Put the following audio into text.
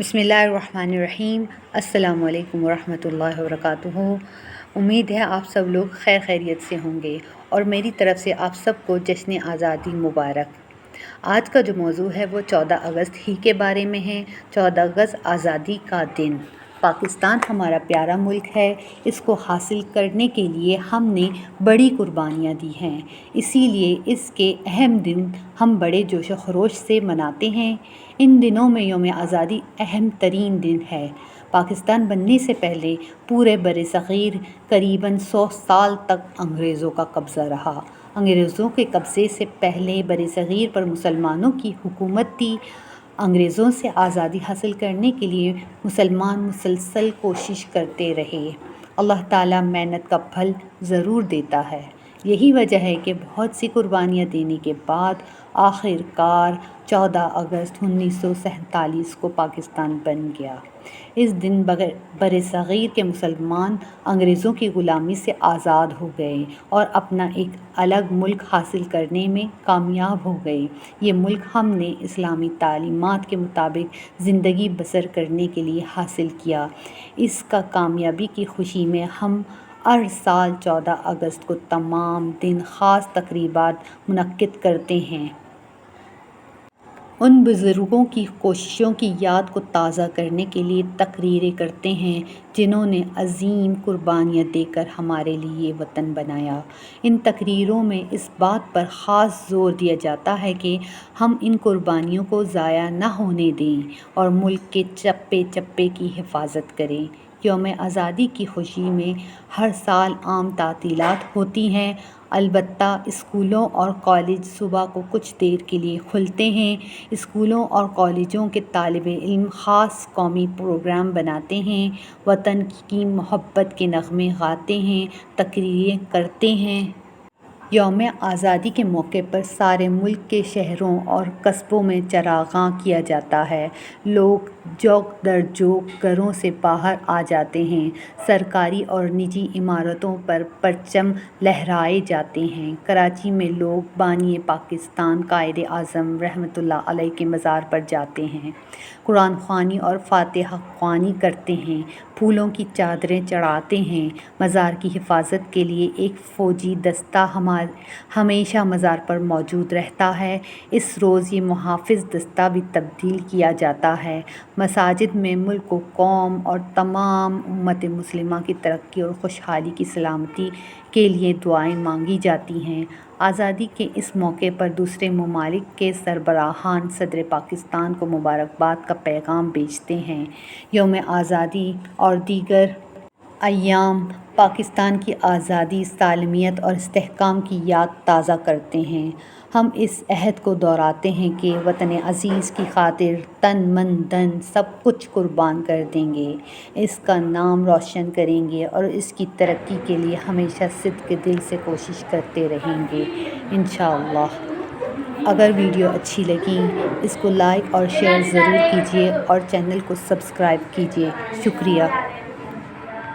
بسم اللہ الرحمن الرحیم۔ السلام علیکم ورحمۃ اللہ وبرکاتہ۔ امید ہے آپ سب لوگ خیر خیریت سے ہوں گے اور میری طرف سے آپ سب کو جشن آزادی مبارک۔ آج کا جو موضوع ہے وہ 14 اگست ہی کے بارے میں ہے۔ 14 اگست آزادی کا دن۔ پاکستان ہمارا پیارا ملک ہے، اس کو حاصل کرنے کے لیے ہم نے بڑی قربانیاں دی ہیں، اسی لیے اس کے اہم دن ہم بڑے جوش و خروش سے مناتے ہیں۔ ان دنوں میں یوم آزادی اہم ترین دن ہے۔ پاکستان بننے سے پہلے پورے برصغیر قریباً 100 سال تک انگریزوں کا قبضہ رہا۔ انگریزوں کے قبضے سے پہلے برصغیر پر مسلمانوں کی حکومت تھی۔ انگریزوں سے آزادی حاصل کرنے کے لیے مسلمان مسلسل کوشش کرتے رہے۔ اللہ تعالیٰ محنت کا پھل ضرور دیتا ہے۔ یہی وجہ ہے کہ بہت سی قربانیاں دینے کے بعد آخر کار 14 اگست 1947 کو پاکستان بن گیا۔ اس دن برصغیر کے مسلمان انگریزوں کی غلامی سے آزاد ہو گئے اور اپنا ایک الگ ملک حاصل کرنے میں کامیاب ہو گئے۔ یہ ملک ہم نے اسلامی تعلیمات کے مطابق زندگی بسر کرنے کے لیے حاصل کیا۔ اس کا کامیابی کی خوشی میں ہم ہر سال 14 اگست کو تمام دن خاص تقریبات منعقد کرتے ہیں۔ ان بزرگوں کی کوششوں کی یاد کو تازہ کرنے کے لیے تقریریں کرتے ہیں جنہوں نے عظیم قربانیاں دے کر ہمارے لیے یہ وطن بنایا۔ ان تقریروں میں اس بات پر خاص زور دیا جاتا ہے کہ ہم ان قربانیوں کو ضائع نہ ہونے دیں اور ملک کے چپے چپے کی حفاظت کریں۔ یوم آزادی کی خوشی میں ہر سال عام تعطیلات ہوتی ہیں، البتہ اسکولوں اور کالج صبح کو کچھ دیر کے لیے کھلتے ہیں۔ اسکولوں اور کالجوں کے طالب علم خاص قومی پروگرام بناتے ہیں، وطن کی محبت کے نغمے گاتے ہیں، تقریریں کرتے ہیں۔ یوم آزادی کے موقع پر سارے ملک کے شہروں اور قصبوں میں چراغاں کیا جاتا ہے۔ لوگ جوق در جوق گھروں سے باہر آ جاتے ہیں۔ سرکاری اور نجی عمارتوں پر پرچم لہرائے جاتے ہیں۔ کراچی میں لوگ بانی پاکستان قائد اعظم رحمۃ اللہ علیہ کے مزار پر جاتے ہیں، قرآن خوانی اور فاتحہ خوانی کرتے ہیں، پھولوں کی چادریں چڑھاتے ہیں۔ مزار کی حفاظت کے لیے ایک فوجی دستہ ہمیشہ مزار پر موجود رہتا ہے۔ اس روز یہ محافظ دستہ بھی تبدیل کیا جاتا ہے۔ مساجد میں ملک و قوم اور تمام امت مسلمہ کی ترقی اور خوشحالی کی سلامتی کے لیے دعائیں مانگی جاتی ہیں۔ آزادی کے اس موقع پر دوسرے ممالک کے سربراہان صدر پاکستان کو مبارکباد کا پیغام بھیجتے ہیں۔ یوم آزادی اور دیگر ایام پاکستان کی آزادی، سالمیت اور استحکام کی یاد تازہ کرتے ہیں۔ ہم اس عہد کو دہراتے ہیں کہ وطن عزیز کی خاطر تن من دھن سب کچھ قربان کر دیں گے، اس کا نام روشن کریں گے اور اس کی ترقی کے لیے ہمیشہ صدق دل سے کوشش کرتے رہیں گے انشاءاللہ۔ اگر ویڈیو اچھی لگی اس کو لائک اور شیئر ضرور کیجیے اور چینل کو سبسکرائب کیجیے۔ شکریہ۔